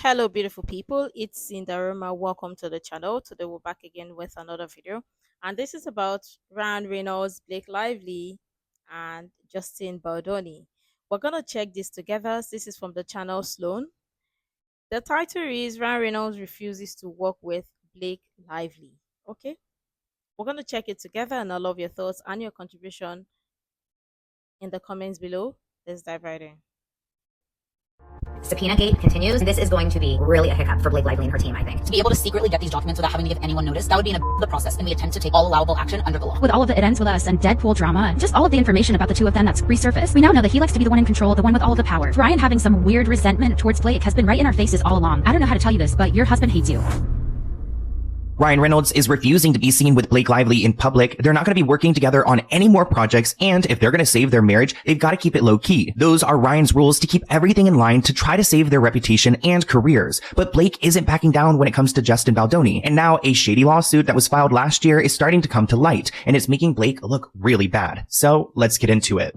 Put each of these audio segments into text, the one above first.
Hello, beautiful people. It's Cinderella. Welcome to the channel. Today we're back again with another video, and this is about Ryan Reynolds, Blake Lively, and Justin Baldoni. We're gonna check this together. This is from the channel Sloan. The title is Ryan Reynolds refuses to work with Blake Lively. Okay, we're gonna check it together, and I love your thoughts and your contribution in the comments below. Let's dive right in. Subpoena gate continues. This is going to be really a hiccup for Blake Lively and her team, I think. To be able to secretly get these documents without having to give anyone notice, that would be the process, and we attempt to take all allowable action under the law. With all of it ends with us and Deadpool drama, just all of the information about the two of them that's resurfaced. We now know that he likes to be the one in control, the one with all of the power. Ryan having some weird resentment towards Blake has been right in our faces all along. I don't know how to tell you this, but your husband hates you. Ryan Reynolds is refusing to be seen with Blake Lively in public. They're not going to be working together on any more projects, and if they're going to save their marriage, they've got to keep it low-key. Those are Ryan's rules to keep everything in line to try to save their reputation and careers. But Blake isn't backing down when it comes to Justin Baldoni, and now a shady lawsuit that was filed last year is starting to come to light, and it's making Blake look really bad. So let's get into it.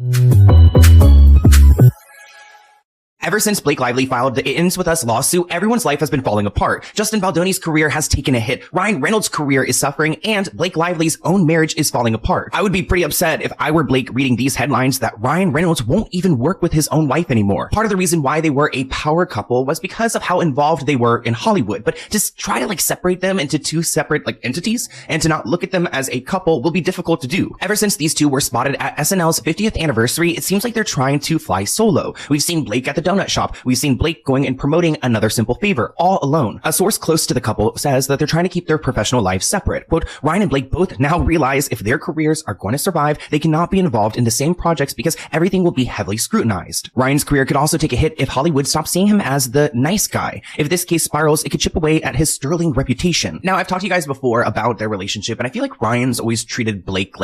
Ever since Blake Lively filed the It Ends With Us lawsuit, everyone's life has been falling apart. Justin Baldoni's career has taken a hit, Ryan Reynolds' career is suffering, and Blake Lively's own marriage is falling apart. I would be pretty upset if I were Blake reading these headlines that Ryan Reynolds won't even work with his own wife anymore. Part of the reason why they were a power couple was because of how involved they were in Hollywood, but to try to separate them into two separate entities and to not look at them as a couple will be difficult to do. Ever since these two were spotted at SNL's 50th anniversary, it seems like they're trying to fly solo. We've seen Blake at the donut shop. We've seen Blake going and promoting Another Simple Favor, all alone. A source close to the couple says that they're trying to keep their professional lives separate. Quote, Ryan and Blake both now realize if their careers are going to survive, they cannot be involved in the same projects because everything will be heavily scrutinized. Ryan's career could also take a hit if Hollywood stops seeing him as the nice guy. If this case spirals, it could chip away at his sterling reputation. Now, I've talked to you guys before about their relationship, and I feel like Ryan's always treated Blake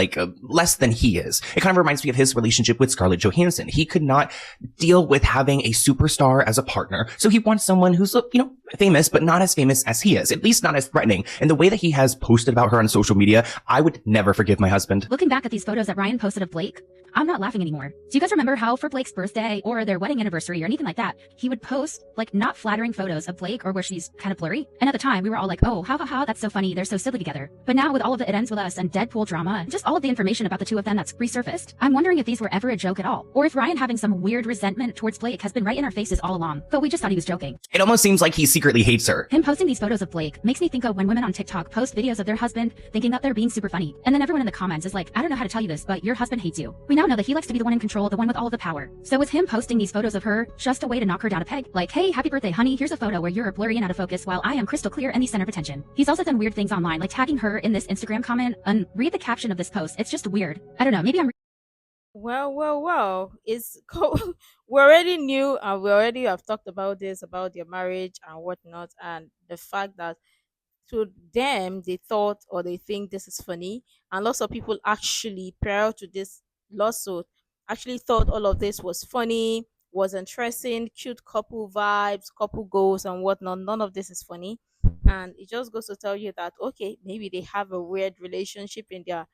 less than he is. It kind of reminds me of his relationship with Scarlett Johansson. He could not deal with having a superstar as a partner, so he wants someone who's, famous, but not as famous as he is, at least not as threatening. And the way that he has posted about her on social media, I would never forgive my husband. Looking back at these photos that Ryan posted of Blake, I'm not laughing anymore. Do you guys remember how for Blake's birthday or their wedding anniversary or anything like that, he would post not flattering photos of Blake or where she's kind of blurry? And at the time, we were all like, oh, ha ha ha, that's so funny, they're so silly together. But now with all of the It Ends With Us and Deadpool drama, just all of the information about the two of them that's resurfaced, I'm wondering if these were ever a joke at all, or if Ryan having some weird resentment towards Blake has been right in our faces all along, but we just thought he was joking. It almost seems like he secretly hates her. Him posting these photos of Blake makes me think of when women on TikTok post videos of their husband thinking that they're being super funny, and then everyone in the comments is like, I don't know how to tell you this, but your husband hates you. We now know that he likes to be the one in control, the one with all of the power. So is him posting these photos of her just a way to knock her down a peg? Like, hey, happy birthday, honey, here's a photo where you're blurry and out of focus while I am crystal clear and the center of attention. He's also done weird things online, like tagging her in this Instagram comment, and read the caption of this post. It's just weird. I don't know, maybe I'm Well. We already knew, and we already have talked about this, about their marriage and whatnot, and the fact that to them they thought or they think this is funny, and lots of people actually prior to this lawsuit actually thought all of this was funny, was interesting, cute couple vibes, couple goals, and whatnot. None of this is funny, and it just goes to tell you that okay, maybe they have a weird relationship in their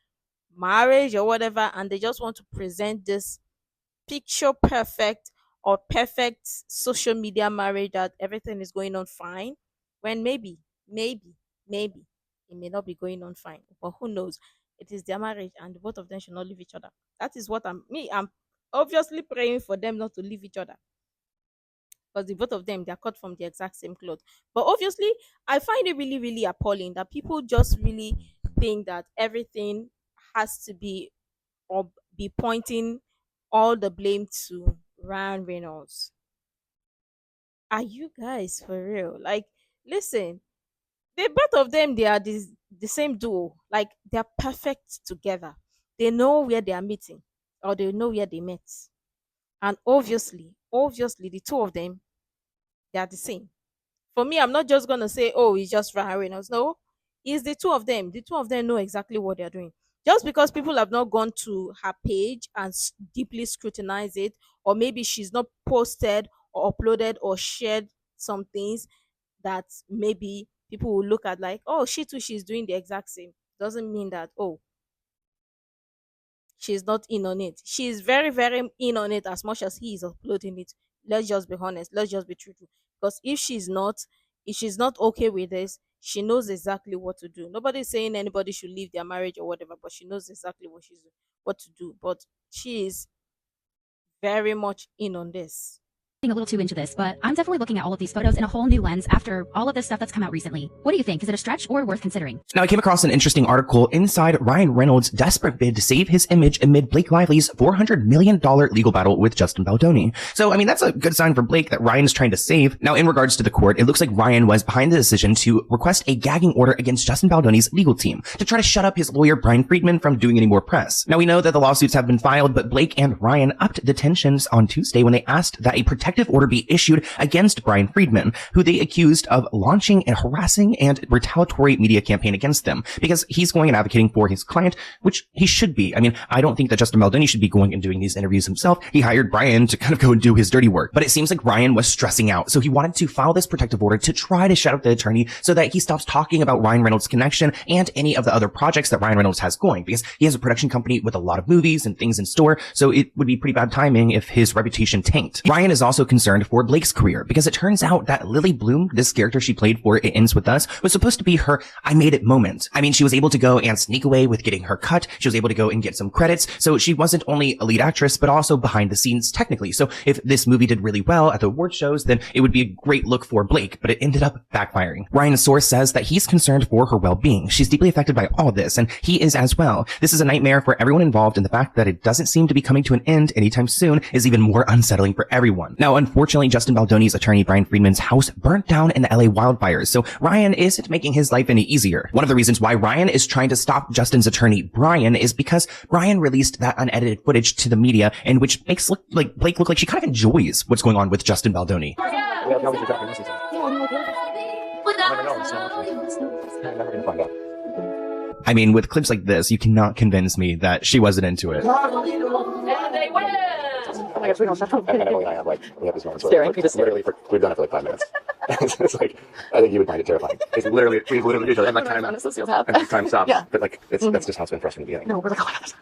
marriage or whatever, and they just want to present this picture perfect or perfect social media marriage that everything is going on fine, when maybe it may not be going on fine, but who knows. It is their marriage and both of them should not leave each other. That is what I'm obviously praying for them not to leave each other, because the both of them, they're cut from the exact same cloth. But obviously I find it really really appalling that people just really think that everything has to be or be pointing all the blame to Ryan Reynolds. Are you guys for real? Like, listen, they both of them, they are the same duo. Like, they're perfect together. They know where they are meeting, or they know where they met. And obviously, the two of them, they are the same. For me, I'm not just gonna say, oh, it's just Ryan Reynolds. No, it's the two of them. The two of them know exactly what they're doing. Just because people have not gone to her page and deeply scrutinized it, or maybe she's not posted or uploaded or shared some things that maybe people will look at like, oh, she too, she's doing the exact same. Doesn't mean that, oh, she's not in on it. She's very, very in on it as much as he is uploading it. Let's just be honest. Let's just be true. Because if she's not okay with this, she knows exactly what to do. Nobody's saying anybody should leave their marriage or whatever, but she knows exactly what to do. But she is very much in on this. A little too into this, but I'm definitely looking at all of these photos in a whole new lens after all of this stuff that's come out recently. What do you think? Is it a stretch or worth considering? Now, I came across an interesting article inside Ryan Reynolds' desperate bid to save his image amid Blake Lively's $400 million legal battle with Justin Baldoni. So, I mean, that's a good sign for Blake that Ryan is trying to save. Now, in regards to the court, it looks like Ryan was behind the decision to request a gagging order against Justin Baldoni's legal team to try to shut up his lawyer, Brian Friedman, from doing any more press. Now, we know that the lawsuits have been filed, but Blake and Ryan upped the tensions on Tuesday when they asked that a protective order be issued against Brian Friedman, who they accused of launching a harassing and retaliatory media campaign against them, because he's going and advocating for his client, which he should be. I mean, I don't think that Justin Baldoni should be going and doing these interviews himself. He hired Brian to kind of go and do his dirty work. But it seems like Ryan was stressing out, so he wanted to file this protective order to try to shut up the attorney so that he stops talking about Ryan Reynolds' connection and any of the other projects that Ryan Reynolds has going, because he has a production company with a lot of movies and things in store, so it would be pretty bad timing if his reputation tanked. Ryan is also concerned for Blake's career, because it turns out that Lily Bloom, this character she played for It Ends With Us, was supposed to be her I made it moment. I mean, she was able to go and sneak away with getting her cut. She was able to go and get some credits. So she wasn't only a lead actress, but also behind the scenes technically. So if this movie did really well at the award shows, then it would be a great look for Blake, but it ended up backfiring. Ryan's source says that he's concerned for her well-being. She's deeply affected by all this, and he is as well. This is a nightmare for everyone involved, and the fact that it doesn't seem to be coming to an end anytime soon is even more unsettling for everyone. Now, unfortunately, Justin Baldoni's attorney Brian Friedman's house burnt down in the LA wildfires, so Ryan isn't making his life any easier. One of the reasons why Ryan is trying to stop Justin's attorney Brian is because Brian released that unedited footage to the media, and which makes Blake look like she kind of enjoys what's going on with Justin Baldoni. I mean, with clips like this, you cannot convince me that she wasn't into it. I guess we don't stop. And Emily and I have we have this moment where we've done it for 5 minutes. It's I think you would find it terrifying. It's literally, we literally do each other. And time stops. Yeah. But that's just how it's been for us from the beginning. No, we're like, oh my God.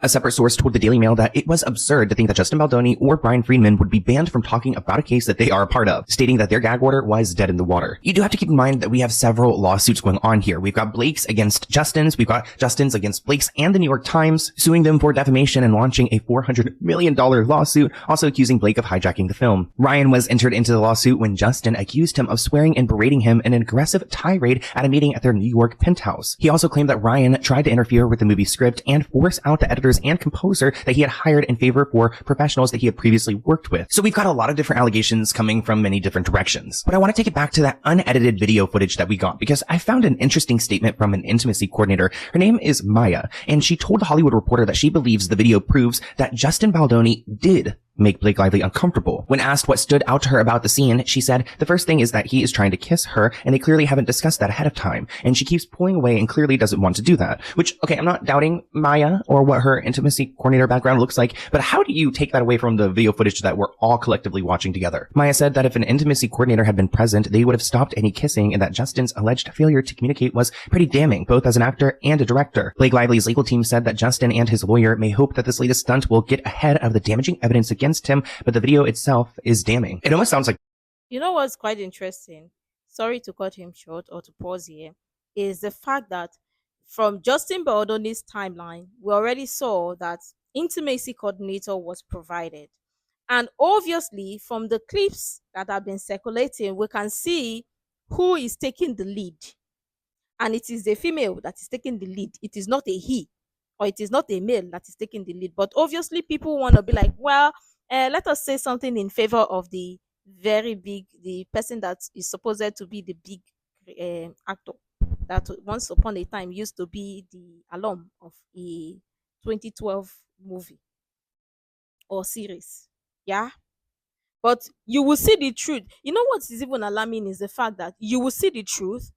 A separate source told the Daily Mail that it was absurd to think that Justin Baldoni or Brian Friedman would be banned from talking about a case that they are a part of, stating that their gag order was dead in the water. You do have to keep in mind that we have several lawsuits going on here. We've got Blake's against Justin's, we've got Justin's against Blake's and the New York Times, suing them for defamation and launching a $400 million lawsuit, also accusing Blake of hijacking the film. Ryan was entered into the lawsuit when Justin accused him of swearing and berating him in an aggressive tirade at a meeting at their New York penthouse. He also claimed that Ryan tried to interfere with the movie script and force out the editors and composer that he had hired in favor for professionals that he had previously worked with. So we've got a lot of different allegations coming from many different directions. But I want to take it back to that unedited video footage that we got, because I found an interesting statement from an intimacy coordinator. Her name is Maya, and she told the Hollywood Reporter that she believes the video proves that Justin Baldoni did make Blake Lively uncomfortable. When asked what stood out to her about the scene, she said the first thing is that he is trying to kiss her, and they clearly haven't discussed that ahead of time, and she keeps pulling away and clearly doesn't want to do that. Which, okay, I'm not doubting Maya or what her intimacy coordinator background looks like, but how do you take that away from the video footage that we're all collectively watching together? Maya said that if an intimacy coordinator had been present, they would have stopped any kissing, and that Justin's alleged failure to communicate was pretty damning, both as an actor and a director. Blake Lively's legal team said that Justin and his lawyer may hope that this latest stunt will get ahead of the damaging evidence against him, but the video itself is damning. It almost sounds like... You know what's quite interesting? Sorry to cut him short or to pause here. Is the fact that from Justin Baldoni's timeline, we already saw that intimacy coordinator was provided. And obviously, from the clips that have been circulating, we can see who is taking the lead. And it is a female that is taking the lead. It is not a he, or it is not a male that is taking the lead. But obviously, people want to be like, well, let us say something in favor of the person that is supposed to be the big actor that once upon a time used to be the alum of a 2012 movie or series. Yeah. But you will see the truth. You know what is even alarming is the fact that you will see the truth.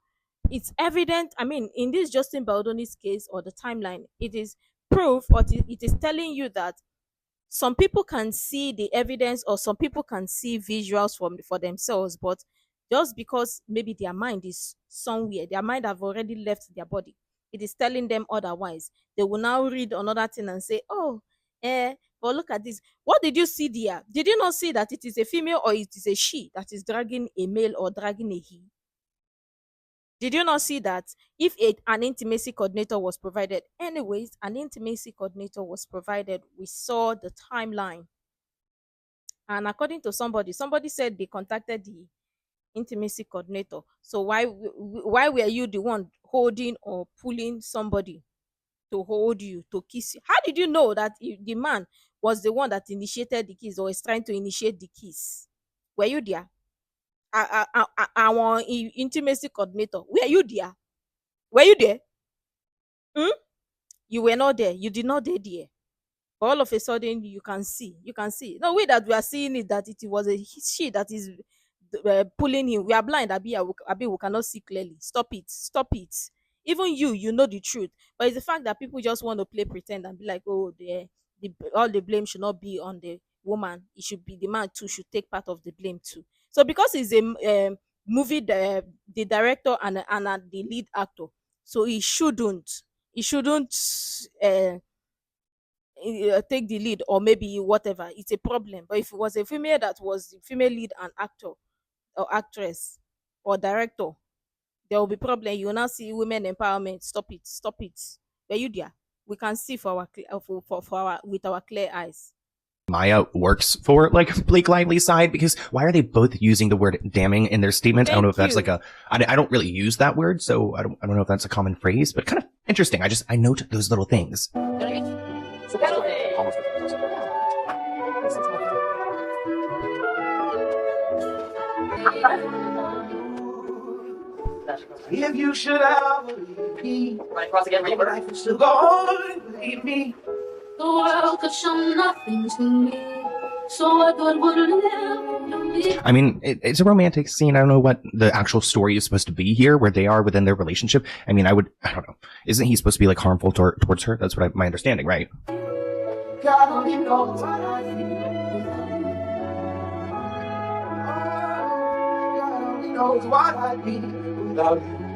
It's evident. I mean, in this Justin Baldoni's case or the timeline, it is proof, or it is telling you that some people can see the evidence, or some people can see visuals for themselves, but just because maybe their mind is somewhere, their mind have already left their body, it is telling them otherwise. They will now read another thing and say, oh, But look at this. What did you see there? Did you not see that it is a female or it is a she that is dragging a male or dragging a he? Did you not see that if an intimacy coordinator was provided? Anyways, an intimacy coordinator was provided. We saw the timeline. And according to somebody said they contacted the intimacy coordinator. So why were you the one holding or pulling somebody to hold you, to kiss you? How did you know that the man was the one that initiated the kiss or is trying to initiate the kiss? Were you there? Our intimacy coordinator, were you there? Were you there? Hmm? You were not there. You did not there. But all of a sudden, you can see. No way that we are seeing it that it was a she that is pulling him. We are blind, Abi, we cannot see clearly. Stop it. Stop it. Even you know the truth. But it's the fact that people just want to play pretend and be like, oh, all the blame should not be on the woman. It should be the man too, should take part of the blame too. So because he's a movie, the director and the lead actor, so he shouldn't take the lead, or maybe whatever. It's a problem. But if it was a female that was the female lead and actor or actress or director, there will be problem. You will now see women empowerment. Stop it. Stop it. Were you there? We can see for our for our with our clear eyes. Maya works for like Blake Lively's side, because why are they both using the word damning in their statement? I don't know if that's like I don't really use that word, so I don't know if that's a common phrase, but kind of interesting. I note those little things. If you should ever leave me, right across again, but I can still go on, leave me. The world could show nothing to me, so I thought would live me. I mean, it's a romantic scene. I don't know what the actual story is supposed to be here, where they are within their relationship. I mean, I don't know. Isn't he supposed to be like harmful towards her? That's what my understanding, right? God only knows what I feel. God only knows what I feel without you.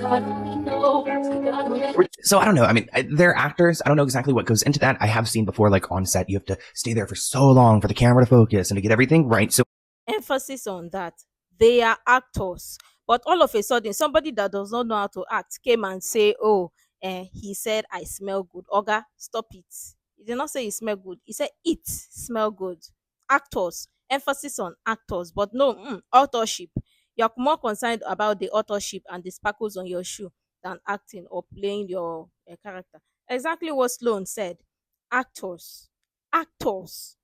God only knows, God only. So I don't know. I mean, they're actors. I don't know exactly what goes into that. I have seen before, like on set, you have to stay there for so long for the camera to focus and to get everything right. So Emphasis on that. They are actors. But all of a sudden, somebody that does not know how to act came and say, oh, he said, I smell good. Oga, stop it. He did not say he smell good. He said it smell good. Actors. Emphasis on actors. But no, authorship. You're more concerned about the authorship and the sparkles on your shoe than acting or playing your character. Exactly what Sloan said. Actors. Actors.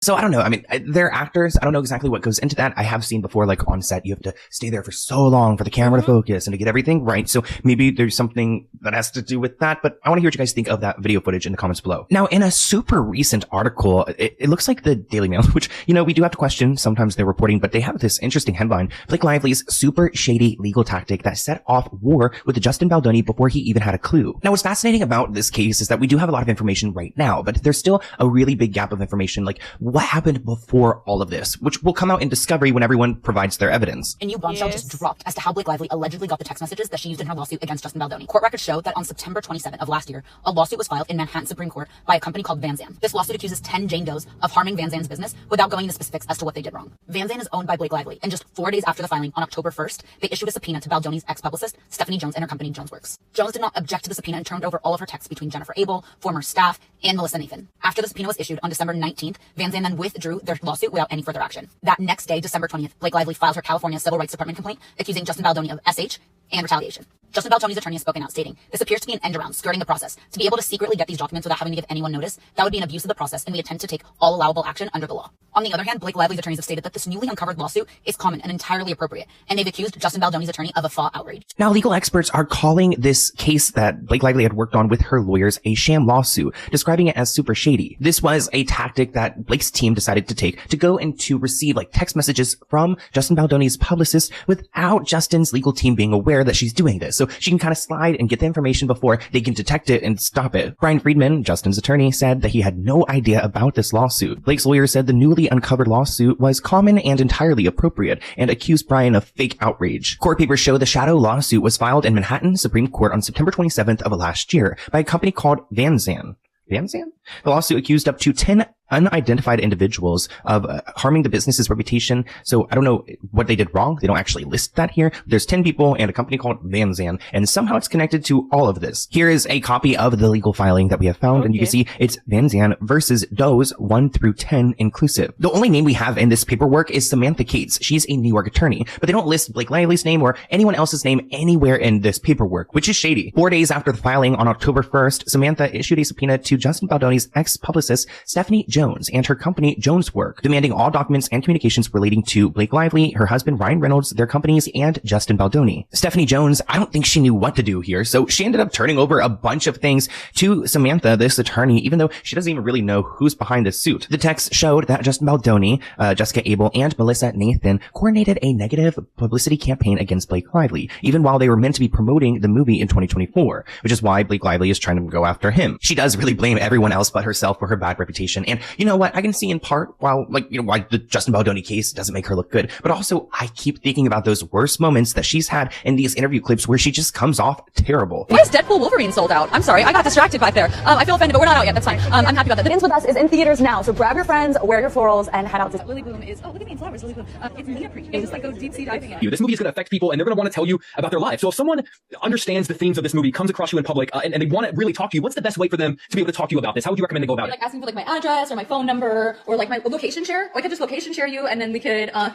So I don't know. I mean, they're actors. I don't know exactly what goes into that. I have seen before, like on set, you have to stay there for so long for the camera to focus and to get everything right. So maybe there's something that has to do with that, but I want to hear what you guys think of that video footage in the comments below. Now, in a super recent article, it looks like the Daily Mail, which, you know, we do have to question sometimes their reporting, but they have this interesting headline: Blake Lively's super shady legal tactic that set off war with Justin Baldoni before he even had a clue. Now, what's fascinating about this case is that we do have a lot of information right now, but there's still a really big gap of information, like what happened before all of this, which will come out in discovery when everyone provides their evidence. A new bombshell just dropped as to how Blake Lively allegedly got the text messages that she used in her lawsuit against Justin Baldoni. Court records show that on September 27th of last year, a lawsuit was filed in Manhattan Supreme Court by a company called Van Zandt. This lawsuit accuses 10 Jane Does of harming Van Zandt's business without going into specifics as to what they did wrong. Van Zandt is owned by Blake Lively, and just 4 days after the filing, on October 1st, they issued a subpoena to Baldoni's ex-publicist, Stephanie Jones, and her company Jonesworks. Jones did not object to the subpoena and turned over all of her texts between Jennifer Abel, former staff, and Melissa Nathan. After the subpoena was issued on December 19th, Van Zandt then withdrew their lawsuit without any further action. That next day, December 20th, Blake Lively filed her California Civil Rights Department complaint accusing Justin Baldoni of SH and retaliation. Justin Baldoni's attorney has spoken out, stating, "This appears to be an end around, skirting the process. To be able to secretly get these documents without having to give anyone notice, that would be an abuse of the process, and we intend to take all allowable action under the law." On the other hand, Blake Lively's attorneys have stated that this newly uncovered lawsuit is common and entirely appropriate, and they've accused Justin Baldoni's attorney of a faux outrage. Now, legal experts are calling this case that Blake Lively had worked on with her lawyers a sham lawsuit, describing it as super shady. This was a tactic that Blake's team decided to take to go and to receive like text messages from Justin Baldoni's publicist without Justin's legal team being aware aware that she's doing this, so she can kind of slide and get the information before they can detect it and stop it. Brian Friedman, Justin's attorney, said that he had no idea about this lawsuit. Blake's lawyer said the newly uncovered lawsuit was common and entirely appropriate, and accused Brian of fake outrage. Court papers show the shadow lawsuit was filed in Manhattan Supreme Court on September 27th of last year by a company called Vanzan. Vanzan? The lawsuit accused up to 10 unidentified individuals of harming the business's reputation. So I don't know what they did wrong. They don't actually list that here. There's 10 people and a company called Vanzan, and somehow it's connected to all of this. Here is a copy of the legal filing that we have found, and you can see it's Vanzan versus Doe's 1 through 10 inclusive. The only name we have in this paperwork is Samantha Cates. She's a New York attorney, but they don't list Blake Lively's name or anyone else's name anywhere in this paperwork, which is shady. 4 days after the filing, on October 1st, Samantha issued a subpoena to Justin Baldoni's ex-publicist, Stephanie Jones, and her company Jones Work, demanding all documents and communications relating to Blake Lively, her husband Ryan Reynolds, their companies, and Justin Baldoni. Stephanie Jones, I don't think she knew what to do here, so she ended up turning over a bunch of things to Samantha, this attorney, even though she doesn't even really know who's behind this suit. The text showed that Justin Baldoni, Jessica Abel, and Melissa Nathan coordinated a negative publicity campaign against Blake Lively, even while they were meant to be promoting the movie in 2024, which is why Blake Lively is trying to go after him. She does really blame everyone else but herself for her bad reputation, and you know what? I can see in part why the Justin Baldoni case doesn't make her look good, but also I keep thinking about those worst moments that she's had in these interview clips where she just comes off terrible. Why is Deadpool Wolverine sold out? I'm sorry, I got distracted back there. I feel offended, but we're not out yet. That's fine. I'm happy about that. The Dance With Us is in theaters now, so grab your friends, wear your florals, and head out to Lily Bloom is, oh, look at me in flowers, Lily Bloom. It's neoprene. You just like go deep sea diving in. This movie is going to affect people, and they're going to want to tell you about their lives. So if someone understands the themes of this movie, comes across you in public, and they want to really talk to you, what's the best way for them to be able to talk to you about this? How would you recommend they go about it? Like asking for like my address or my phone number or like my location share. Or I could just location share you, and then we could. I'm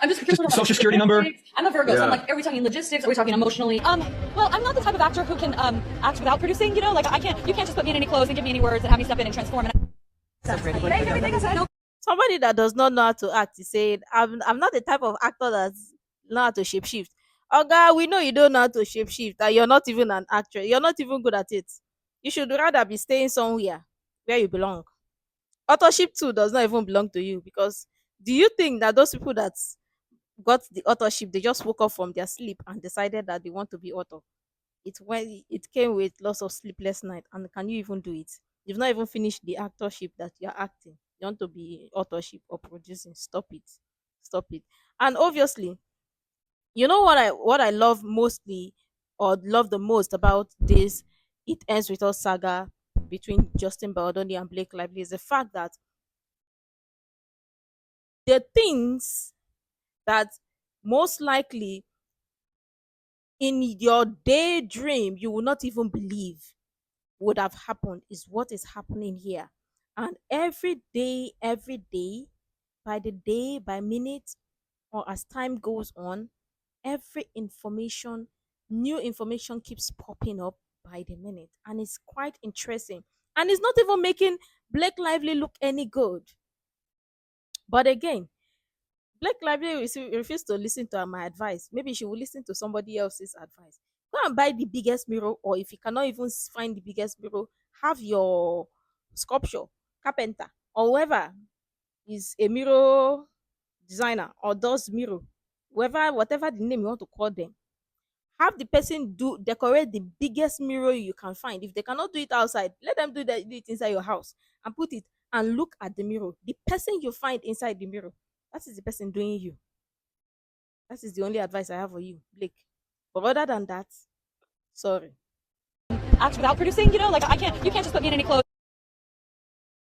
just social security number. I'm a Virgo, so I'm like, are we talking logistics? Are we talking emotionally? Well, I'm not the type of actor who can act without producing. You know, like I can't. You can't just put me in any clothes and give me any words and have me step in and transform. And Somebody that does not know how to act is saying, I'm not the type of actor that's know how to shapeshift. Oh God, we know you don't know how to shapeshift, that you're not even an actor. You're not even good at it. You should rather be staying somewhere where you belong. Authorship too does not even belong to you, because do you think that those people that got the authorship, they just woke up from their sleep and decided that they want to be author? It came with lots of sleepless nights, and can you even do it? You've not even finished the actorship that you're acting. You want to be authorship or producing. Stop it. Stop it. And obviously, you know what I love mostly, or love the most about this It Ends With Us saga between Justin Baldoni and Blake Lively is the fact that the things that most likely in your daydream you will not even believe would have happened is what is happening here. And every day, by the day, by minute, or as time goes on, every information, new information keeps popping up by the minute. And it's quite interesting. And it's not even making Blake Lively look any good. But again, Blake Lively refused to listen to my advice. Maybe she will listen to somebody else's advice. Go and buy the biggest mirror, or if you cannot even find the biggest mirror, have your sculpture, carpenter, or whoever is a mirror designer or does mirror, whatever the name you want to call them, have the person decorate the biggest mirror you can find. If they cannot do it outside, let them do it inside your house and put it and look at the mirror. The person you find inside the mirror, that is the person doing you. That is the only advice I have for you, Blake. But other than that, sorry. Act without producing, you know, like you can't just put me in any clothes.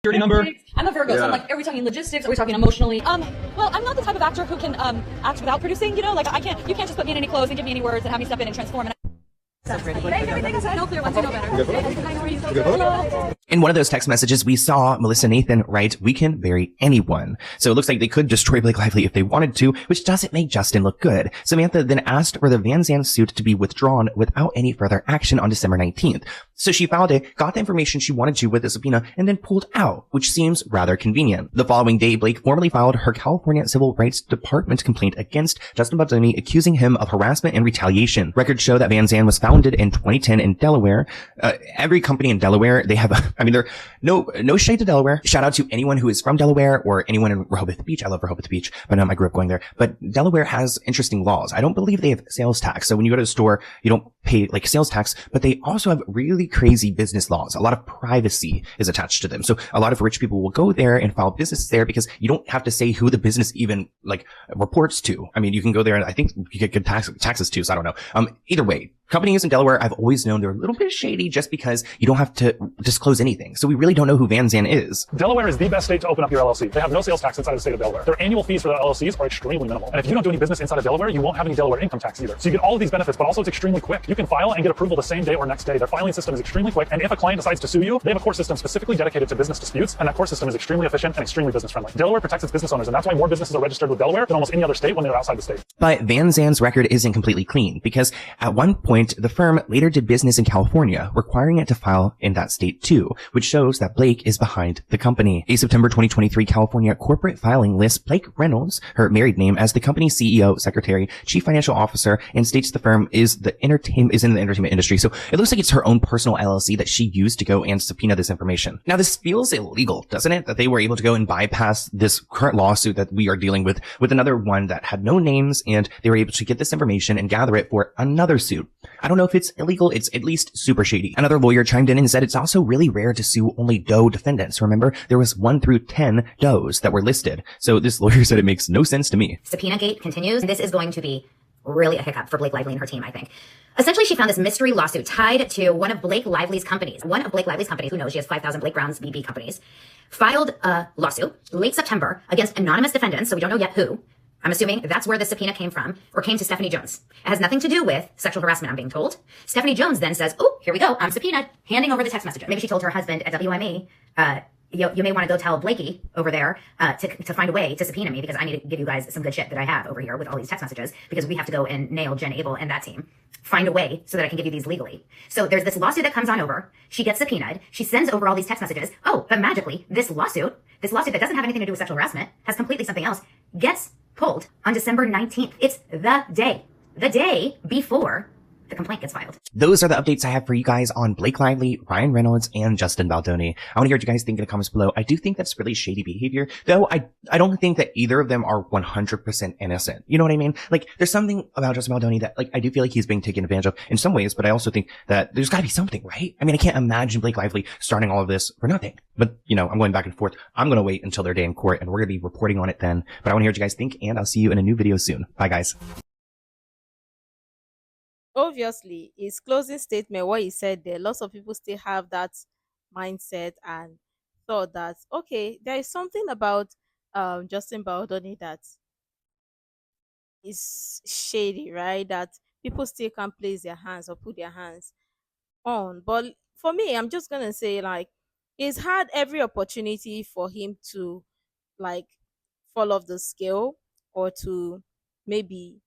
Security number. I'm a Virgo, so I'm like, are we talking logistics? Are we talking emotionally? Well, I'm not the type of actor who can act without producing, you know, like you can't just put me in any clothes and give me any words and have me step in and transform. In one of those text messages, we saw Melissa Nathan write, "We can bury anyone." So it looks like they could destroy Blake Lively if they wanted to, which doesn't make Justin look good. Samantha then asked for the Van Zandt suit to be withdrawn without any further action on December 19th. So she filed it, got the information she wanted to with the subpoena, and then pulled out, which seems rather convenient. The following day, Blake formally filed her California Civil Rights Department complaint against Justin Baldoni, accusing him of harassment and retaliation. Records show that Van Zandt was found founded in 2010 in Delaware. Every company in Delaware, they have, I mean, they're no shade to Delaware. Shout out to anyone who is from Delaware or anyone in Rehoboth Beach. I love Rehoboth Beach, but I grew up going there. But Delaware has interesting laws. I don't believe they have sales tax. So when you go to the store, you don't pay like sales tax, but they also have really crazy business laws. A lot of privacy is attached to them. So a lot of rich people will go there and file business there because you don't have to say who the business even like reports to. I mean, you can go there and I think you get good taxes too. So I don't know. Either way, companies in Delaware, I've always known they're a little bit shady just because you don't have to disclose anything. So we really don't know who Van Zandt is. Delaware is the best state to open up your LLC. They have no sales tax inside of the state of Delaware. Their annual fees for their LLCs are extremely minimal. And if you don't do any business inside of Delaware, you won't have any Delaware income tax either. So you get all of these benefits, but also it's extremely quick. You can file and get approval the same day or next day. Their filing system is extremely quick. And if a client decides to sue you, they have a court system specifically dedicated to business disputes. And that court system is extremely efficient and extremely business friendly. Delaware protects its business owners. And that's why more businesses are registered with Delaware than almost any other state when they're outside the state. But Van Zandt's record isn't completely clean because at one point, the firm later did business in California, requiring it to file in that state too, which shows that Blake is behind the company. A September 2023 California corporate filing lists Blake Reynolds, her married name, as the company's CEO, secretary, chief financial officer, and states the firm is in the entertainment industry. So it looks like it's her own personal LLC that she used to go and subpoena this information. Now this feels illegal, doesn't it? That they were able to go and bypass this current lawsuit that we are dealing with another one that had no names, and they were able to get this information and gather it for another suit. I don't know if it's illegal. It's at least super shady. Another lawyer chimed in and said it's also really rare to sue only Doe defendants. Remember, there was 1 through 10 Does that were listed. So this lawyer said it makes no sense to me. Subpoena gate continues. This is going to be really a hiccup for Blake Lively and her team, I think. Essentially, she found this mystery lawsuit tied to one of Blake Lively's companies. One of Blake Lively's companies, who knows, she has 5,000 Blake Brown's BB companies, filed a lawsuit late September against anonymous defendants, so we don't know yet who. I'm assuming that's where the subpoena came from, or came to Stephanie Jones. It has nothing to do with sexual harassment, I'm being told. Stephanie Jones then says, oh, here we go, I'm subpoenaed, handing over the text messages. Maybe she told her husband at WME, you may want to go tell Blakey over there to find a way to subpoena me because I need to give you guys some good shit that I have over here with all these text messages because we have to go and nail Jen Abel and that team. Find a way so that I can give you these legally. So there's this lawsuit that comes on over. She gets subpoenaed. She sends over all these text messages. Oh, but magically, this lawsuit that doesn't have anything to do with sexual harassment, has completely something else, gets pulled on December 19th. It's the day before the complaint gets filed. Those are the updates I have for you guys on Blake Lively, Ryan Reynolds, and Justin Baldoni. I want to hear what you guys think in the comments below. I do think that's really shady behavior, though I don't think that either of them are 100% innocent. You know what I mean? Like, there's something about Justin Baldoni that, like, I do feel like he's being taken advantage of in some ways, but I also think that there's gotta be something, right? I mean, I can't imagine Blake Lively starting all of this for nothing. But, you know, I'm going back and forth. I'm gonna wait until their day in court, and we're gonna be reporting on it then. But I want to hear what you guys think, and I'll see you in a new video soon. Bye, guys. Obviously, his closing statement, what he said there, lots of people still have that mindset and thought that, okay, there is something about Justin Baldoni that is shady, right? That people still can't place their hands or put their hands on. But for me, I'm just gonna say, like, he's had every opportunity for him to, like, fall off the scale or to maybe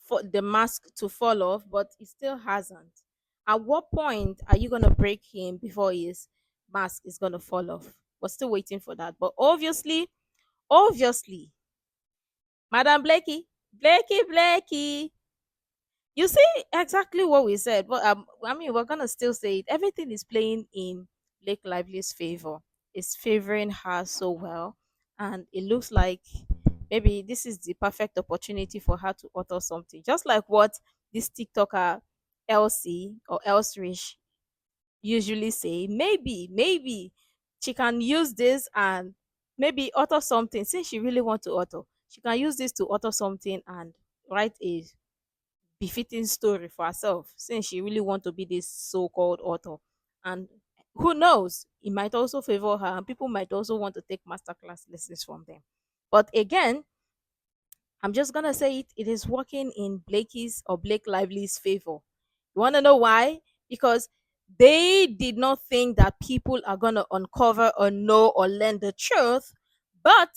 for the mask to fall off, but he still hasn't. At what point are you gonna break him before his mask is gonna fall off? We're still waiting for that. But obviously, Madam Blakey, you see exactly what we said. But I mean, we're gonna still say it. Everything is playing in Blake Lively's favor. It's favoring her so well, and it looks like maybe this is the perfect opportunity for her to utter something. Just like what this TikToker Elsie or Elsrich usually say. Maybe she can use this and maybe utter something. Since she really want to utter, she can use this to utter something and write a befitting story for herself, since she really want to be this so-called author. And who knows, it might also favor her and people might also want to take masterclass lessons from them. But again, I'm just gonna say it is working in Blakey's or Blake Lively's favor. You wanna know why? Because they did not think that people are gonna uncover or know or learn the truth, but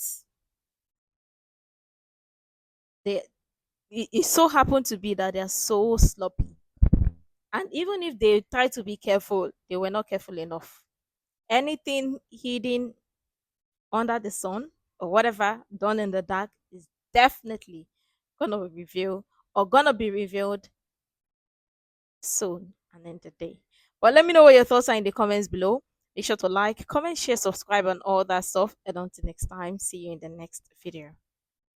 they it so happened to be that they're so sloppy. And even if they try to be careful, they were not careful enough. Anything hidden under the sun or whatever done in the dark is definitely gonna be revealed soon and end the day. But let me know what your thoughts are in the comments below. Make sure to like, comment, share, subscribe, and all that stuff. And until next time, see you in the next video.